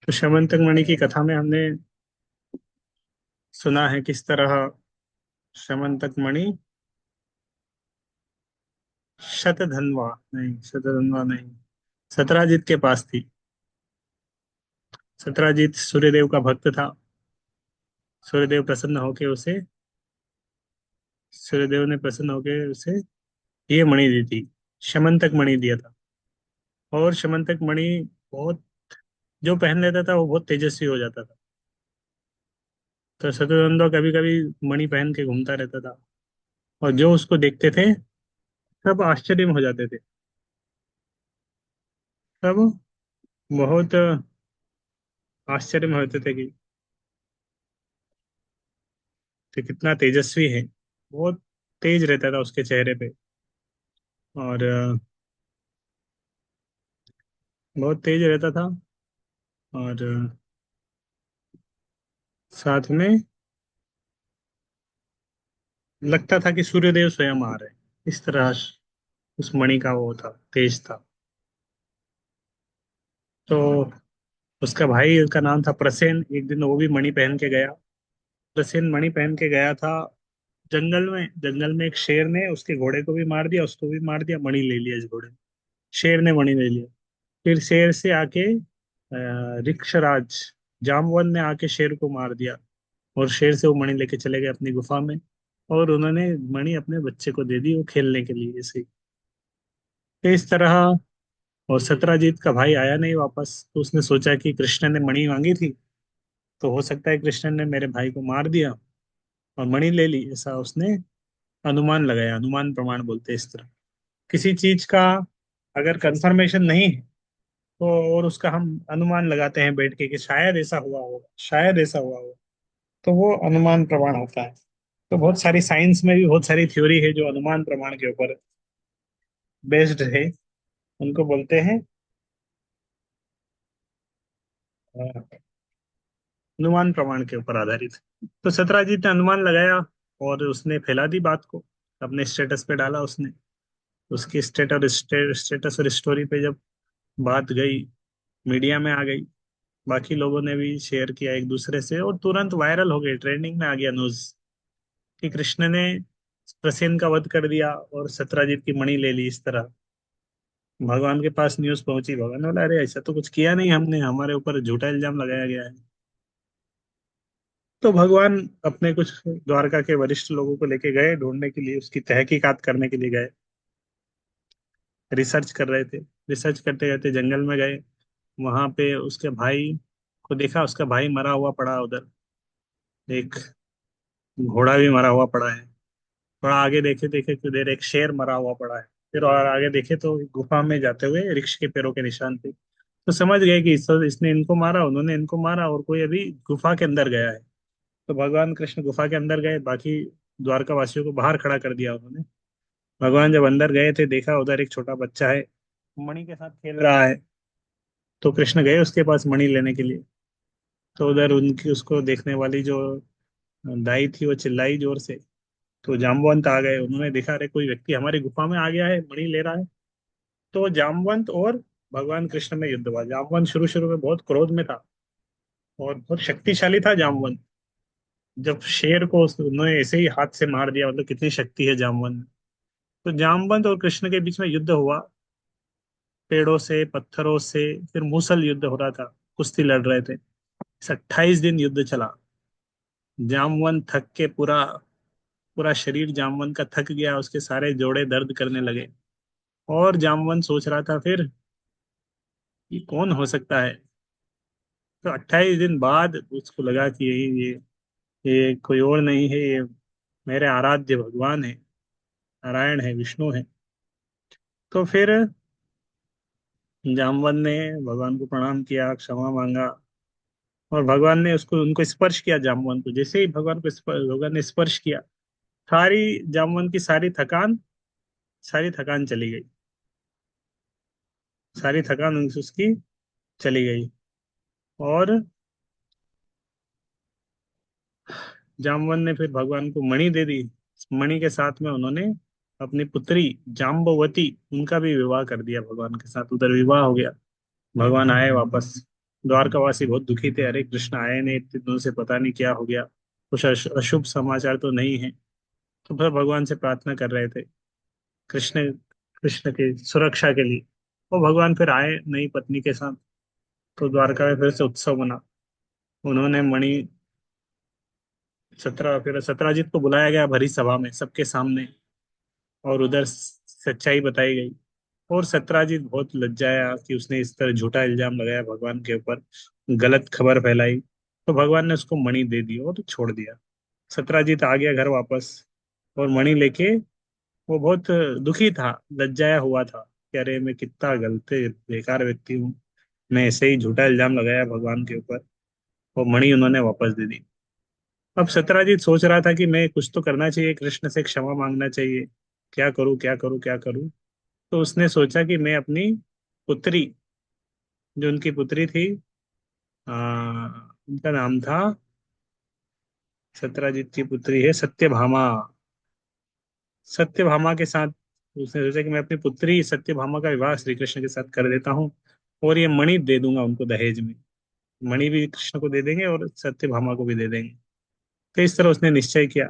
तो श्यमंतक मणि की कथा में हमने सुना है किस तरह श्यमंतक मणि शतधन्वा नहीं, सत्राजीत के पास थी। सत्राजीत सूर्यदेव का भक्त था। सूर्यदेव प्रसन्न होके उसे सूर्यदेव ने प्रसन्न होके उसे ये मणि दी थी। श्यमंतक मणि दिया था। और श्यमंतक मणि बहुत, जो पहन लेता था वो बहुत तेजस्वी हो जाता था। तो शतधन्वा कभी कभी मणि पहन के घूमता रहता था। और जो उसको देखते थे सब आश्चर्य में हो जाते थे। सब बहुत आश्चर्य में होते थे कि कितना तेजस्वी है। बहुत तेज रहता था उसके चेहरे पे। और बहुत तेज रहता था। और साथ में लगता था कि सूर्यदेव स्वयं आ रहे हैं। इस तरह उस मणि का वो था, तेज था। तो उसका भाई, उसका नाम था प्रसेन, एक दिन वो भी मणि पहन के गया। प्रसेन मणि पहन के गया था जंगल में एक शेर ने उसके घोड़े को भी मार दिया, उसको भी मार दिया, मणि ले लिया इस घोड़े ने। शेर ने मणि ले लिया। फिर शेर से आके रिक्षराज जामवन ने आके शेर को मार दिया। और शेर से वो मणि लेके चले गए अपनी गुफा में। और उन्होंने मणि अपने बच्चे को दे दी वो खेलने के लिए ऐसे ही। तो इस तरह। और सत्राजीत का भाई आया नहीं वापस, तो उसने सोचा कि कृष्ण ने मणि मांगी थी, तो हो सकता है कृष्ण ने मेरे भाई को मार दिया और मणि ले ली, ऐसा उसने अनुमान लगाया। अनुमान प्रमाण बोलते हैं इस तरह किसी चीज का। अगर कंफर्मेशन नहीं है तो और उसका हम अनुमान लगाते हैं बैठ के कि शायद ऐसा हुआ होगा, शायद ऐसा हुआ होगा, तो वो अनुमान प्रमाण होता है। तो बहुत सारी साइंस में भी बहुत सारी थ्योरी है जो अनुमान प्रमाण के ऊपर बेस्ड है। उनको बोलते हैं अनुमान प्रमाण के ऊपर आधारित। तो सत्राजीत ने अनुमान लगाया और उसने फैला दी बात को। अपने स्टेटस पे डाला उसने। उसकी स्टेटस और स्टोरी पे जब बात गई, मीडिया में आ गई, बाकी लोगों ने भी शेयर किया एक दूसरे से और तुरंत वायरल हो गई, ट्रेंडिंग में आ गया न्यूज कि कृष्ण ने प्रसेन का वध कर दिया और सत्राजीत की मणि ले ली। इस तरह भगवान के पास न्यूज पहुंची। भगवान ने बोला, अरे ऐसा तो कुछ किया नहीं हमने, हमारे ऊपर झूठा इल्जाम लगाया गया है। तो भगवान अपने कुछ द्वारका के वरिष्ठ लोगों को लेके गए ढूंढने के लिए, उसकी तहकीकात करने के लिए गए। रिसर्च कर रहे थे। रिसर्च करते करते जंगल में गए। वहां पे उसके भाई को देखा, उसका भाई मरा हुआ पड़ा उधर। एक घोड़ा भी मरा हुआ पड़ा है। थोड़ा आगे देखे देखे तो देर एक शेर मरा हुआ पड़ा है। फिर और आगे देखे तो गुफा में जाते हुए रिक्श के पैरों के निशान थे। तो समझ गए कि इसने इनको मारा, उन्होंने इनको मारा और कोई अभी गुफा के अंदर गया है। तो भगवान कृष्ण गुफा के अंदर गए, बाकी द्वारका वासियों को बाहर खड़ा कर दिया उन्होंने। भगवान जब अंदर गए थे देखा उधर एक छोटा बच्चा है, मणि के साथ खेल रहा है। तो कृष्ण गए उसके पास मणि लेने के लिए। तो उधर उनकी उसको देखने वाली जो दाई थी वो चिल्लाई जोर से। तो जामवंत आ गए, उन्होंने देखा अरे कोई व्यक्ति हमारी गुफा में आ गया है, मणि ले रहा है। तो जामवंत और भगवान कृष्ण में युद्ध हुआ। जामवंत शुरू शुरू में बहुत क्रोध में था और बहुत शक्तिशाली था जामवंत। जब शेर को उन्होंने ऐसे ही हाथ से मार दिया, मतलब कितनी शक्ति है जामवंत में। तो जामवंत और कृष्ण के बीच में युद्ध हुआ, पेड़ों से, पत्थरों से। फिर मूसल युद्ध हो रहा था, कुश्ती लड़ रहे थे। इस 28 दिन युद्ध चला। जामवंत थक के पूरा पूरा शरीर जामवंत का थक गया, उसके सारे जोड़े दर्द करने लगे। और जामवंत सोच रहा था फिर ये कौन हो सकता है। तो 28 दिन बाद उसको लगा कि ये कोई और नहीं है, ये मेरे आराध्य भगवान है, नारायण है, विष्णु है। तो फिर जामवंत ने भगवान को प्रणाम किया, क्षमा मांगा। और भगवान ने उसको उनको स्पर्श किया। जामवंत को जैसे ही भगवान ने स्पर्श किया, सारी जामवंत की सारी थकान चली गई। सारी थकान उसकी चली गई। और जामवंत ने फिर भगवान को मणि दे दी। इस मणि के साथ में उन्होंने अपनी पुत्री जाम्बवती, उनका भी विवाह कर दिया भगवान के साथ। उधर विवाह हो गया। भगवान आए वापस। द्वारकावासी बहुत दुखी थे, अरे कृष्ण आए नहीं इतने दिनों से, पता नहीं क्या हो गया, कुछ अशुभ समाचार तो नहीं है। तो फिर भगवान से प्रार्थना कर रहे थे कृष्ण कृष्ण की सुरक्षा के लिए। वो भगवान फिर आए नई पत्नी के साथ। तो द्वारका में फिर से उत्सव बना। उन्होंने मणि 17, फिर सत्राजीत को बुलाया गया भरी सभा में सबके सामने, और उधर सच्चाई बताई गई। और सत्राजीत बहुत लज्जाया कि उसने इस तरह झूठा इल्जाम लगाया भगवान के ऊपर, गलत खबर फैलाई। तो भगवान ने उसको मणि दे दी और छोड़ दिया। सत्राजीत आ गया घर वापस, और मणि लेके वो बहुत दुखी था, लज्जाया हुआ था कि अरे मैं कितना गलत बेकार व्यक्ति हूँ, मैं ऐसे ही झूठा इल्जाम लगाया भगवान के ऊपर। वो मणि उन्होंने वापस दे दी। अब सत्राजीत सोच रहा था कि मैं कुछ तो करना चाहिए, कृष्ण से क्षमा मांगना चाहिए, क्या करूं क्या करूं क्या करूं। तो उसने सोचा कि मैं अपनी पुत्री, जो उनकी पुत्री थी, आ, उनका नाम था, सत्राजीत की पुत्री है सत्यभामा। सत्यभामा के साथ उसने सोचा कि मैं अपनी पुत्री सत्यभामा का विवाह श्री कृष्ण के साथ कर देता हूँ, और ये मणि दे दूंगा उनको दहेज में। मणि भी कृष्ण को दे देंगे और सत्यभामा को भी दे देंगे। तो इस तरह उसने निश्चय किया,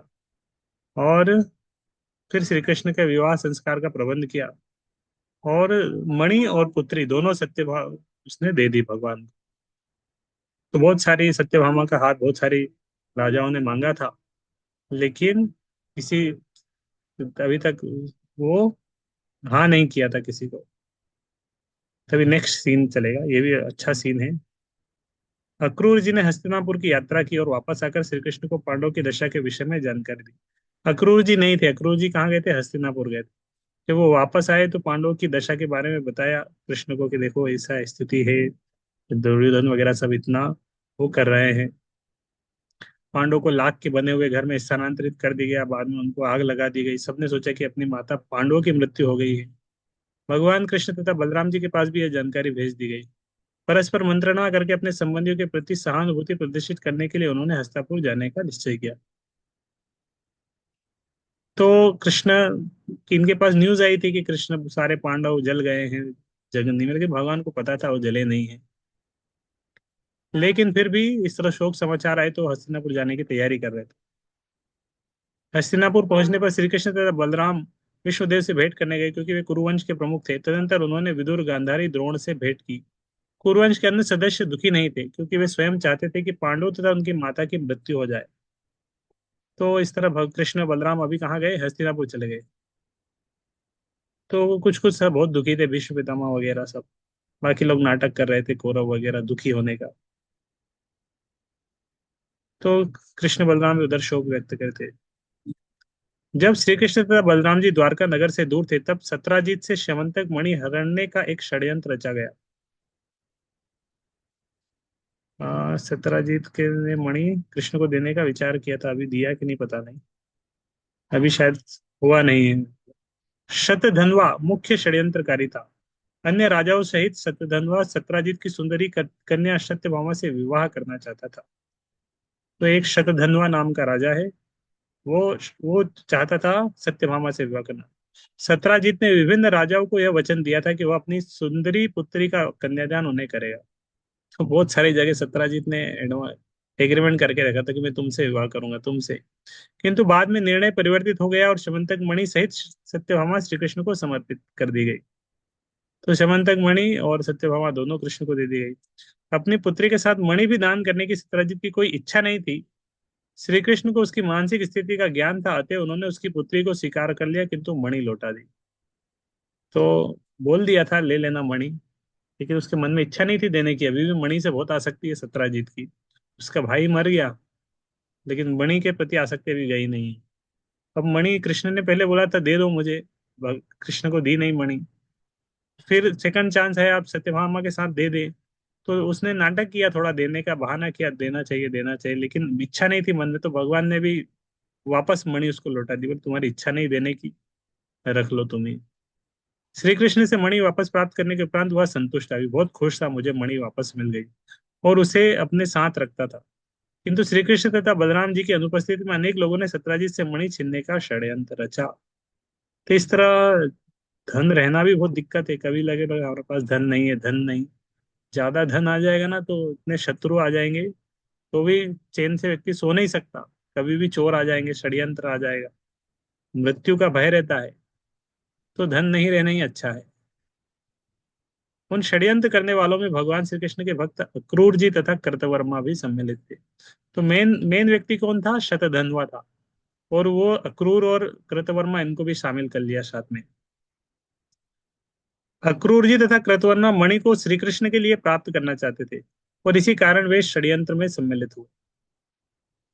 और फिर श्री कृष्ण के विवाह संस्कार का प्रबंध किया, और मणि और पुत्री दोनों सत्यभामा उसने दे दी भगवान को। तो बहुत सारी सत्यभामा का हाथ बहुत सारी राजाओं ने मांगा था, लेकिन किसी अभी तक वो हाँ नहीं किया था किसी को। तभी नेक्स्ट सीन चलेगा, ये भी अच्छा सीन है। अक्रूर जी ने हस्तिनापुर की यात्रा की और वापस आकर श्री कृष्ण को पांडवों की दशा के विषय में जानकारी दी। अक्रूर जी नहीं थे, अक्रूर जी कहाँ गए थे, हस्तिनापुर गए थे। जब वो वापस आए तो पांडवों की दशा के बारे में बताया कृष्ण को कि देखो ऐसा स्थिति है, दुर्योधन वगैरह सब इतना वो कर रहे हैं। पांडवों को लाख के बने हुए घर में स्थानांतरित कर दिया गया, बाद में उनको आग लगा दी गई, सबने सोचा कि अपनी माता पांडवों की मृत्यु हो गई है। भगवान कृष्ण तथा बलराम जी के पास भी यह जानकारी भेज दी गई। परस्पर मंत्रणा करके अपने संबंधियों के प्रति सहानुभूति प्रदर्शित करने के लिए उन्होंने हस्तिनापुर जाने का निश्चय किया। तो कृष्ण की इनके पास न्यूज आई थी कि कृष्ण सारे पांडव जल गए हैं जगन्नी में, लेकिन भगवान को पता था वो जले नहीं है। लेकिन फिर भी इस तरह शोक समाचार आए तो हस्तिनापुर जाने की तैयारी कर रहे थे। हस्तिनापुर पहुंचने पर श्री कृष्ण तथा बलराम विष्णुदेव से भेंट करने गए, क्योंकि वे कुरुवंश के प्रमुख थे। तदनंतर उन्होंने विदुर, गांधारी, द्रोण से भेंट की। कुरुवंश के अन्य सदस्य दुखी नहीं थे, क्योंकि वे स्वयं चाहते थे कि पांडव तथा उनकी माता की मृत्यु हो जाए। तो इस तरह कृष्ण बलराम अभी कहाँ गए, हस्तिनापुर चले गए। तो कुछ कुछ सब बहुत दुखी थे, भीष्म पितामह वगैरह सब। बाकी लोग नाटक कर रहे थे, कौरव वगैरह दुखी होने का। तो कृष्ण बलराम भी उधर शोक व्यक्त करते। जब श्री कृष्ण तथा बलराम जी द्वारका नगर से दूर थे, तब सत्राजीत से श्यमंतक मणि हरण्य का एक षड्यंत्र रचा गया। सत्राजीत के ने मणि कृष्ण को देने का विचार किया था, अभी दिया कि नहीं पता नहीं, अभी शायद हुआ नहीं है। शतधन्वा मुख्य षड्यंत्रकारी था। अन्य राजाओं सहित शतधन्वा सत्राजीत की सुंदरी कन्या सत्यभामा से विवाह करना चाहता था। तो एक शतधन्वा नाम का राजा है, वो वो चाहता था सत्यभामा से विवाह करना। सत्राजीत ने विभिन्न राजाओं को यह वचन दिया था कि वह अपनी सुंदरी पुत्री का कन्यादान उन्हें करेगा। तो बहुत सारी जगह सत्राजीत ने एग्रीमेंट करके रखा था कि मैं तुमसे विवाह करूंगा, तुमसे। किंतु बाद में निर्णय परिवर्तित हो गया और शमंतक मणि सहित सत्यभामा श्री कृष्ण को समर्पित कर दी गई। तो शमंतक मणि और सत्यभामा दोनों कृष्ण को दे दी गई। अपनी पुत्री के साथ मणि भी दान करने की सत्यजीत की कोई इच्छा नहीं थी। श्री कृष्ण को उसकी मानसिक स्थिति का ज्ञान था, अतः उन्होंने उसकी पुत्री को स्वीकार कर लिया, किंतु मणि लौटा दी। तो बोल दिया था ले लेना मणि, लेकिन उसके मन में इच्छा नहीं थी देने की, अभी भी मणि से बहुत आसक्ति है सत्यजीत की। उसका भाई मर गया, लेकिन मणि के प्रति आसक्ति अभी गई नहीं। अब मणि कृष्ण ने पहले बोला था दे दो मुझे, कृष्ण को दी नहीं मणि। फिर सेकंड चांस है, आप सत्यभामा के साथ दे दे। तो उसने नाटक किया, थोड़ा देने का बहाना किया, देना चाहिए देना चाहिए, लेकिन इच्छा नहीं थी मन में। तो भगवान ने भी वापस मणि उसको लौटा दी, बोले तुम्हारी इच्छा नहीं देने की, रख लो तुम्हें। श्री कृष्ण से मणि वापस प्राप्त करने के उपरांत वह संतुष्ट था, बहुत खुश था, मुझे मणि वापस मिल गई, और उसे अपने साथ रखता था। किंतु श्री कृष्ण तथा बलराम जी की अनुपस्थिति में अनेक लोगों ने सत्राजीत से मणि छीनने का षड्यंत्र रचा। तो इस तरह धन रहना भी बहुत दिक्कत है, कभी लगे हमारे पास धन नहीं है, धन नहीं। ज्यादा धन आ जाएगा ना तो इतने शत्रु आ जाएंगे, तो भी चैन से व्यक्ति सो नहीं सकता। कभी भी चोर आ जाएंगे, षड्यंत्र आ जाएगा, मृत्यु का भय रहता है। तो धन नहीं रहना ही अच्छा है। उन षड्यंत्र करने वालों में भगवान श्री कृष्ण के भक्त अक्रूर जी तथा कृतवर्मा भी सम्मिलित थे। तो मेन मेन व्यक्ति कौन था? शतधन्वा था। और वो अक्रूर और कृतवर्मा, इनको भी शामिल कर लिया साथ में। अक्रूर जी तथा कृतवर्मा मणि को श्री कृष्ण के लिए प्राप्त करना चाहते थे, और इसी कारण वे षड्यंत्र में सम्मिलित हुए।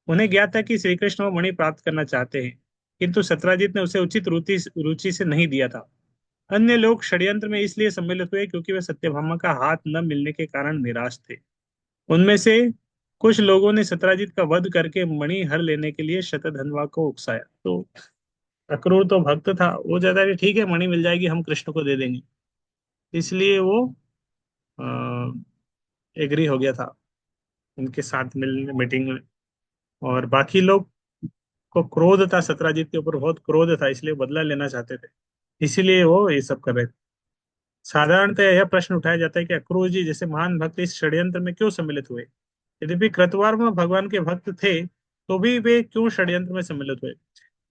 उन्हें ज्ञात था कि श्री कृष्ण वो मणि प्राप्त करना चाहते हैं, किंतु सत्राजीत ने उसे उचित रुचि रुचि से नहीं दिया था। अन्य लोग षड्यंत्र में इसलिए सम्मिलित हुए क्योंकि वे सत्यभामा का हाथ न मिलने के कारण निराश थे। उनमें से कुछ लोगों ने सत्राजीत का वध करके मणि हर लेने के लिए शतधन्वा को उकसाया। तो अक्रूर तो भक्त था, वो चाहता है कि ठीक है, मणि मिल जाएगी, हम कृष्ण को दे देंगे। इसलिए वो एग्री हो गया था उनके साथ मिलने मीटिंग में। और बाकी लोग को क्रोध था, सत्राजीत के ऊपर बहुत क्रोध था, इसलिए बदला लेना चाहते थे। इसीलिए वो ये सब कर रहे थे। साधारणतः यह प्रश्न उठाया जाता है कि अक्रूर जी जैसे महान भक्त इस षड्यंत्र में क्यों सम्मिलित हुए? यद्यपि कृतवर्मा भगवान के भक्त थे, तो भी वे क्यों षड्यंत्र में सम्मिलित हुए?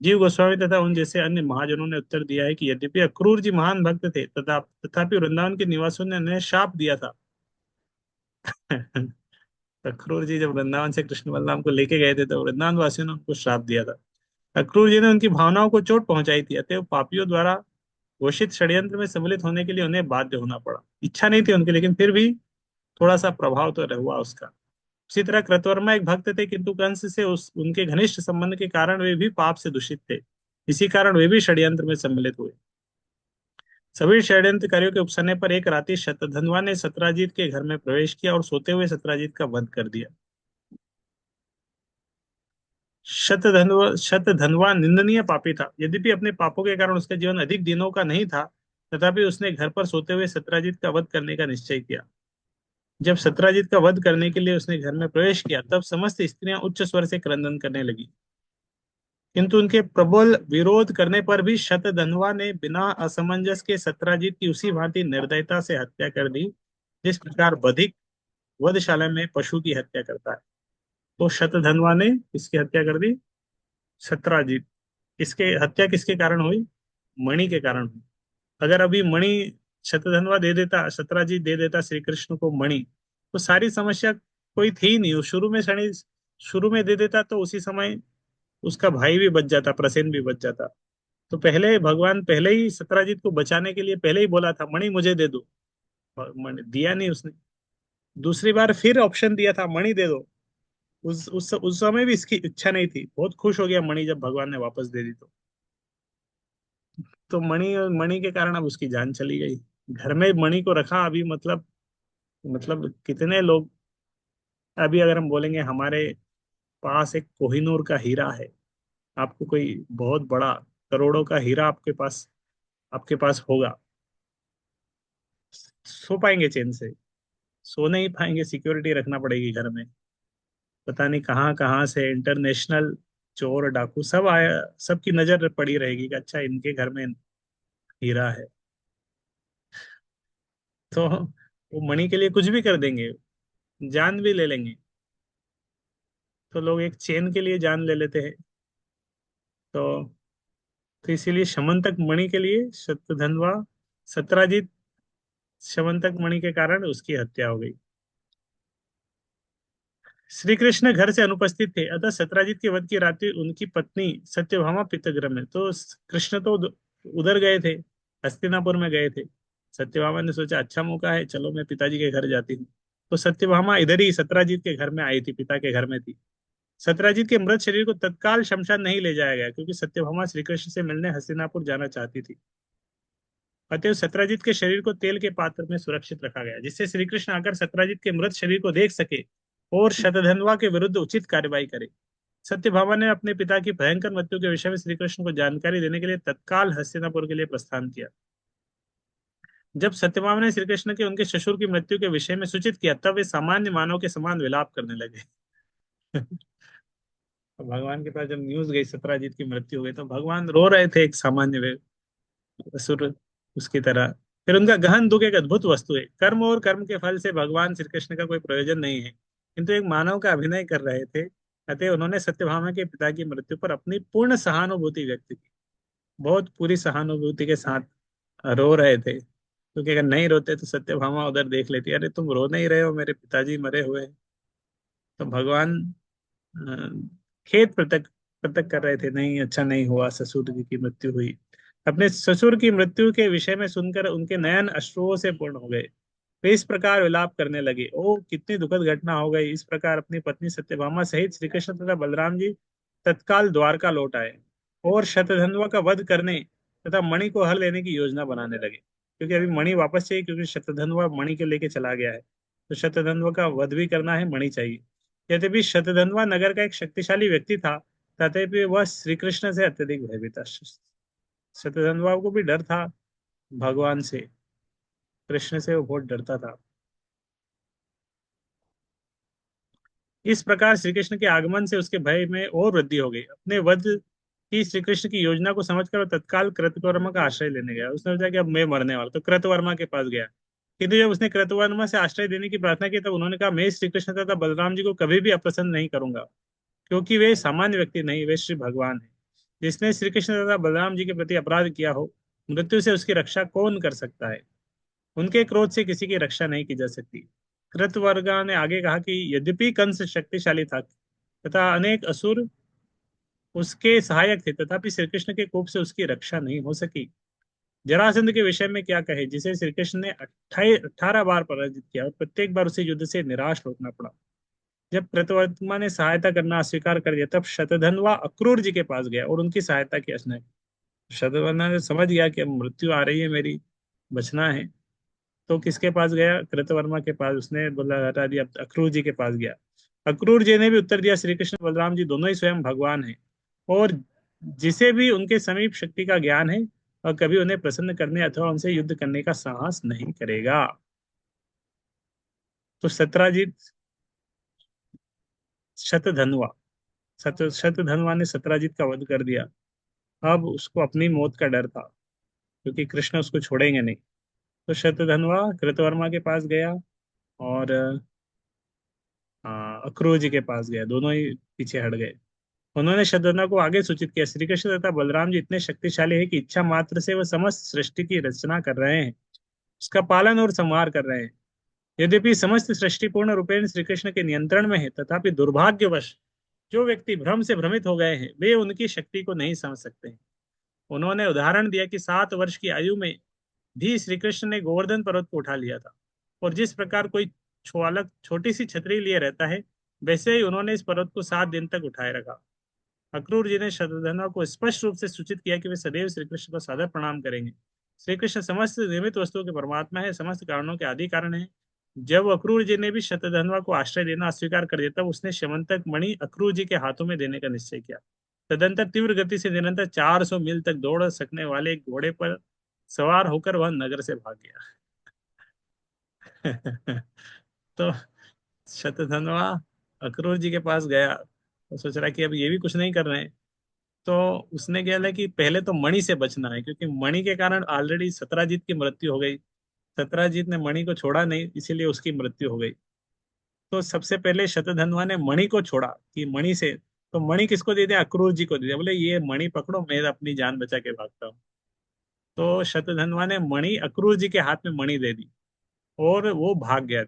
जीव गोस्वामी तथा उन जैसे अन्य महाजनों ने उत्तर दिया है कि यद्यपि अक्रूर जी महान भक्त थे, तथापि वृंदावन के निवासियों ने उन्हें शाप दिया था। अक्रूर जी जब वृंदावन से कृष्ण बलराम को लेके गए थे, तो वृंदावन वासियों ने उनको श्राप दिया था। अक्रूर जी ने उनकी भावनाओं को चोट पहुंचाई थी, अतएव पापियों द्वारा घोषित षड्यंत्र में सम्मिलित होने के लिए उन्हें बाध्य होना पड़ा। इच्छा नहीं थी उनकी, लेकिन फिर भी थोड़ा सा प्रभाव तो हुआ उसका। उसी तरह कृतवर्मा एक भक्त थे, किंतु कंस से उस उनके घनिष्ठ संबंध के कारण वे भी पाप से दूषित थे। इसी कारण वे भी षड्यंत्र में सम्मिलित हुए। सभी षड्यंत्रकारियों के उकसाने पर एक रात्रि शतधन्वा ने सत्राजीत के घर में प्रवेश किया और सोते हुए सत्राजीत का वध कर दिया। शतधन्वा निंदनीय पापी था। यद्यपि अपने पापों के कारण उसका जीवन अधिक दिनों का नहीं था, तथापि उसने घर पर सोते हुए सत्राजीत का वध करने का निश्चय किया। जब सत्राजीत का वध करने के लिए उसने घर में प्रवेश किया, तब समस्त स्त्रियां उच्च स्वर से क्रंदन करने लगी। किंतु उनके प्रबल विरोध करने पर भी शतधन्वा ने बिना असमंजस के सत्राजीत की उसी भांति निर्दयता से हत्या कर दी, जिस प्रकार बधिक वधशाला में पशु की हत्या करता है। तो शतधन्वा ने इसकी हत्या कर दी, सत्राजीत। इसके हत्या किसके कारण हुई? मणि के कारण हुई। अगर अभी मणि शतधन्वा दे देता, सत्राजीत दे देता श्री कृष्ण को मणि, तो सारी समस्या कोई थी ही नहीं। वो शुरू में शनि शुरू में दे देता तो उसी समय उसका भाई भी बच जाता, प्रसेन भी बच जाता। तो पहले भगवान पहले ही सत्राजीत को बचाने के लिए पहले ही बोला था, मणि मुझे दे दो। मणि दिया नहीं उसने। दूसरी बार फिर ऑप्शन दिया था, मणि दे दो। उस समय भी इसकी इच्छा नहीं थी। बहुत खुश हो गया मणि जब भगवान ने वापस दे दी तो मणि के कारण अब उसकी जान चली गई। घर में मणि को रखा अभी, मतलब कितने लोग। अभी अगर हम बोलेंगे हमारे पास एक कोहिनूर का हीरा है, आपको कोई बहुत बड़ा करोड़ों का हीरा आपके पास होगा, सो पाएंगे चैन से? सो नहीं पाएंगे, सिक्योरिटी रखना पड़ेगी घर में। पता नहीं कहाँ कहाँ से इंटरनेशनल चोर डाकू सब आया, सबकी नजर पड़ी रहेगी कि अच्छा इनके घर में हीरा है। तो वो मणि के लिए कुछ भी कर देंगे, जान भी ले लेंगे। तो लोग एक चेन के लिए जान ले लेते हैं। तो तो इसीलिए शमंतक मणि के लिए शतधन्वा, सत्राजीत शमंतक मणि के कारण उसकी हत्या हो गई। श्री कृष्ण घर से अनुपस्थित थे, अतः सत्राजीत के वध की रात्रि उनकी पत्नी सत्यभामा पितृगृह में। तो कृष्ण तो उधर गए थे, हस्तिनापुर में गए थे। सत्यभामा ने सोचा अच्छा मौका है, चलो मैं पिताजी के घर जाती हूँ। तो सत्यभामा इधर ही सत्राजीत के घर में आई थी, पिता के घर में थी। सत्राजीत के मृत शरीर को तत्काल शमशान नहीं ले जाया गया, क्योंकि सत्यभामा श्री कृष्ण से मिलने हस्तिनापुर जाना चाहती थी। अतएव सत्राजीत के शरीर को तेल के पात्र में सुरक्षित रखा गया, जिससे श्री कृष्ण आकर सत्राजीत के मृत शरीर को देख सके और शतधन्वा के विरुद्ध उचित कार्रवाई करे। सत्यभामा ने अपने पिता की भयंकर मृत्यु के विषय में श्री कृष्ण को जानकारी देने के लिए तत्काल हस्तिनापुर के लिए प्रस्थान किया। जब सत्यभामा ने श्री कृष्ण के उनके ससुर की मृत्यु के विषय में सूचित किया, तब वे सामान्य मानव के समान विलाप करने लगे। तो भगवान के पास जब न्यूज गई सत्राजीत की मृत्यु हो गई, तो भगवान रो रहे थे एक सामान्य असुर उसकी तरह। फिर उनका गहन दुख एक अद्भुत वस्तु है। कर्म और कर्म के फल से भगवान श्री कृष्ण का कोई प्रयोजन नहीं है, किंतु एक मानव का अभिनय कर रहे थे। अतः उन्होंने सत्यभामा के पिता की मृत्यु पर अपनी पूर्ण सहानुभूति व्यक्त की, बहुत पूरी सहानुभूति के साथ रो रहे थे, क्योंकि अगर नहीं रोते तो सत्यभामा उधर देख लेती, अरे तुम रो नहीं रहे हो, मेरे पिताजी मरे हुए हैं। तो भगवान खेद प्रकट प्रकट कर रहे थे, नहीं अच्छा नहीं हुआ, ससुर जी की मृत्यु हुई। अपने ससुर की मृत्यु के विषय में सुनकर उनके नयन अश्रुओं से पूर्ण हो गए। वे इस प्रकार विलाप करने लगे, ओ कितनी दुखद घटना हो गई। इस प्रकार अपनी पत्नी सत्यभामा सहित श्री कृष्ण तथा बलराम जी तत्काल द्वारका लौट आए और शतधन्वा का वध करने तथा मणि को हर लेने की योजना बनाने लगे, क्योंकि अभी मणि वापस चाहिए, क्योंकि शतधन्वा मणि के लेके चला गया है। तो शतधन्वा का वध भी करना है, मणि चाहिए। यद्यपि शतधन्वा नगर का एक शक्तिशाली व्यक्ति था, तथापि वह श्री कृष्ण से अत्यधिक भयभीत था। शतधन्वा को भी डर था भगवान से, कृष्ण से वो बहुत डरता था। इस प्रकार श्री कृष्ण के आगमन से उसके भय में और वृद्धि हो गई। अपने वध की श्री कृष्ण की योजना को समझकर वह तत्काल कृतवर्मा का आश्रय लेने गया। उसने सोचा कि अब मैं मरने वाला, तो कृतवर्मा के पास गया। किंतु जब उसने कृतवर्मा से आश्रय देने की प्रार्थना की, तब उन्होंने कहा, मैं श्री कृष्ण तथा बलराम जी को कभी भी अप्रसन्न नहीं करूंगा, क्योंकि वे सामान्य व्यक्ति नहीं, वे श्री भगवान है। जिसने श्री कृष्ण तथा बलराम जी के प्रति अपराध किया हो, मृत्यु से उसकी रक्षा कौन कर सकता है। उनके क्रोध से किसी की रक्षा नहीं की जा सकती। कृतवर्गा ने आगे कहा कि यद्यपि कंस शक्तिशाली था तथा अनेक असुर उसके सहायक थे, तथापि श्री कृष्ण के कोप से उसकी रक्षा नहीं हो सकी। जरासंध के विषय में क्या कहे, जिसे श्री कृष्ण ने 18 बार पराजित किया और प्रत्येक बार उसे युद्ध से निराश लौटना पड़ा। जब कृतवर्मा ने सहायता करना अस्वीकार कर दिया, तब शतधन्वा अक्रूर जी के पास गया और उनकी सहायता की याचना की। शतधन्वा ने समझ गया कि अब मृत्यु आ रही है मेरी, बचना है। तो किसके पास गया, कृतवर्मा के पास। उसने बोला हटा दिया, अक्रूर जी के पास गया। अक्रूर जी ने भी उत्तर दिया, श्री कृष्ण बलराम जी दोनों ही स्वयं भगवान हैं, और जिसे भी उनके समीप शक्ति का ज्ञान है, और कभी उन्हें प्रसन्न करने अथवा उनसे युद्ध करने का साहस नहीं करेगा। तो सत्राजित शतधन्वा शतधन्वा ने सत्राजित का वध कर दिया। अब उसको अपनी मौत का डर था, क्योंकि कृष्ण उसको छोड़ेंगे नहीं। तो शतधन्वा कृतवर्मा के पास गया और अक्रूर जी के पास गया, दोनों ही पीछे हट गए। उन्होंने शतधन्वा को आगे सूचित किया, श्री कृष्ण तथा बलराम जी इतने शक्तिशाली है कि इच्छा मात्र से वह समस्त सृष्टि की रचना कर रहे हैं, उसका पालन और संहार कर रहे हैं। यद्यपि समस्त सृष्टि पूर्ण रूपेण श्री कृष्ण के नियंत्रण में है, तथापि दुर्भाग्यवश जो व्यक्ति भ्रम से भ्रमित हो गए हैं, वे उनकी शक्ति को नहीं समझ सकते हैं। उन्होंने उदाहरण दिया कि 7 वर्ष की आयु में भी श्री कृष्ण ने गोवर्धन पर्वत को उठा लिया था, और जिस प्रकार कोई बालक छोटी सी छतरी लिए रहता है, वैसे ही उन्होंने इस पर्वत को 7 दिन तक उठाए रखा। अक्रूर जी ने शतधन्वा को स्पष्ट रूप से सूचित किया कि वे सदैव श्री कृष्ण को सादर प्रणाम करेंगे। श्री कृष्ण समस्त निर्मित वस्तुओं के परमात्मा है, समस्त कारणों के आदि कारण है। जब अक्रूर जी ने भी शतधन्वा को आश्रय देना अस्वीकार कर दिया, तब उसने श्यमंतक मणि अक्रूर जी के हाथों में देने का निश्चय किया। तदंतर तीव्र गति से निरंतर 400 मील तक दौड़ सकने वाले एक घोड़े पर सवार होकर वह नगर से भाग गया। तो शतधन्वा अक्रूर जी के पास गया, तो सोच रहा कि अब ये भी कुछ नहीं कर रहे हैं। तो उसने क्या है कि पहले तो मणि से बचना है, क्योंकि मणि के कारण ऑलरेडी सत्राजीत की मृत्यु हो गई। सत्राजीत ने मणि को छोड़ा नहीं, इसीलिए उसकी मृत्यु हो गई। तो सबसे पहले शतधन्वा ने मणि को छोड़ा कि मणि से, तो मणि किसको दे दिया, अक्रूर जी को दे दिया। बोले ये मणि पकड़ो, मैं अपनी जान बचा के भागता हूँ। तो शतधन्वा ने मणि अक्रूर जी के हाथ में मणि दे दी और वो भाग गया।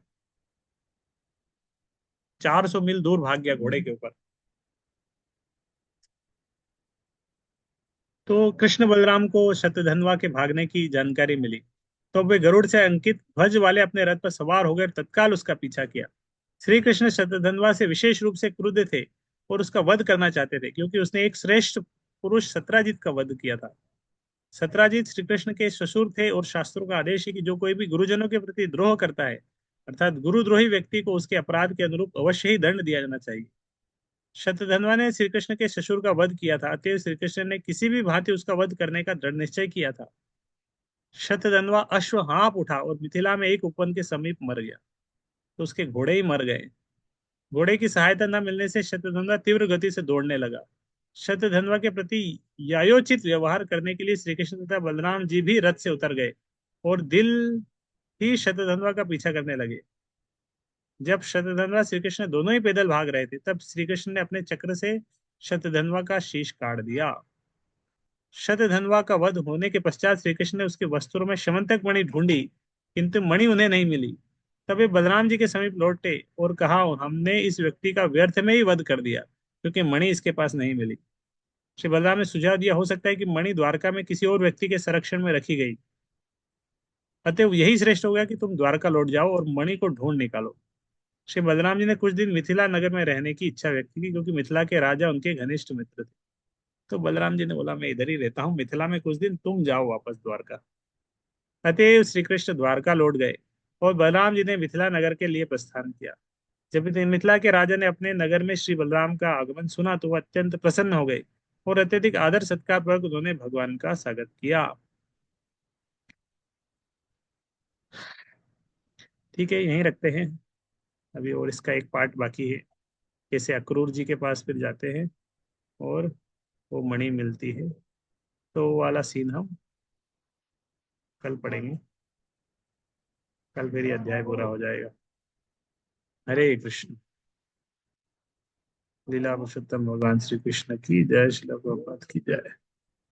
400 मील दूर भाग गया घोड़े के ऊपर। तो कृष्ण बलराम को शतधन्वा के भागने की जानकारी मिली, तो वे गरुड़ से अंकित ध्वज वाले अपने रथ पर सवार हो गए, तत्काल उसका पीछा किया। श्री कृष्ण शतधन्वा से विशेष रूप से क्रुद्ध थे और उसका वध करना चाहते थे, क्योंकि उसने एक श्रेष्ठ पुरुष सत्राजित का वध किया था। सत्राजित श्री कृष्ण के ससुर थे, और शास्त्रों का आदेश है कि जो कोई भी गुरुजनों के प्रति द्रोह करता है, अर्थात गुरुद्रोही व्यक्ति को उसके अपराध के अनुरूप अवश्य ही दंड दिया जाना चाहिए। शतधन्वा ने श्री कृष्ण के ससुर का वध किया था, अतएव श्री कृष्ण ने किसी भी भांति उसका वध करने का दृढ़ निश्चय किया था। शतधन्वा अश्व हाँफ उठा और मिथिला में एक उपवन के समीप मर गया। तो उसके घोड़े ही मर गए। घोड़े की सहायता न मिलने से शतधन्वा तीव्र गति से दौड़ने लगा। शतधन्वा के प्रति यायोचित व्यवहार करने के लिए श्री कृष्ण तथा बलराम जी भी रथ से उतर गए और दिल ही शतधन्वा का पीछा करने लगे। जब शतधन्वा श्री कृष्ण दोनों ही पैदल भाग रहे थे, तब श्री कृष्ण ने अपने चक्र से शतधन्वा का शीश काट दिया। शतधन्वा का वध होने के पश्चात श्री कृष्ण ने उसके वस्त्रों में शमंतक मणि ढूंढी, किंतु मणि उन्हें नहीं मिली। तब वे बलराम जी के समीप लौटे और कहा, हमने इस व्यक्ति का व्यर्थ में ही वध कर दिया, क्योंकि मणि इसके पास नहीं मिली। श्री बलराम ने सुझाव दिया, हो सकता है कि मणि द्वारका में किसी और व्यक्ति के संरक्षण में रखी गई, अतएव यही श्रेष्ठ होगा कि तुम द्वारका लौट जाओ और मणि को ढूंढ निकालो। श्री बलराम जी ने कुछ दिन मिथिला नगर में रहने की इच्छा व्यक्त की, क्योंकि मिथिला के राजा उनके घनिष्ठ मित्र थे। तो बलराम जी ने बोला, मैं इधर ही रहता हूँ मिथिला में कुछ दिन, तुम जाओ वापस द्वारका। अतएव श्री कृष्ण द्वारका लौट गए और बलराम जी ने मिथिला नगर के लिए प्रस्थान किया। जब मिथिला के राजा ने अपने नगर में श्री बलराम का आगमन सुना, तो वह अत्यंत प्रसन्न हो गए और अत्यधिक आदर सत्कार पूर्वक उन्होंने भगवान का स्वागत किया। ठीक है, यहीं रखते हैं अभी, और इसका एक पार्ट बाकी है, कैसे अक्रूर जी के पास फिर जाते हैं और वो मणि मिलती है। तो वो वाला सीन हम कल पढ़ेंगे। कल फिर ये अध्याय पूरा हो जाएगा। हरे कृष्ण। लीला पुरुषोत्तम भगवान श्री कृष्ण की जय, श्रील प्रभुपाद की जय।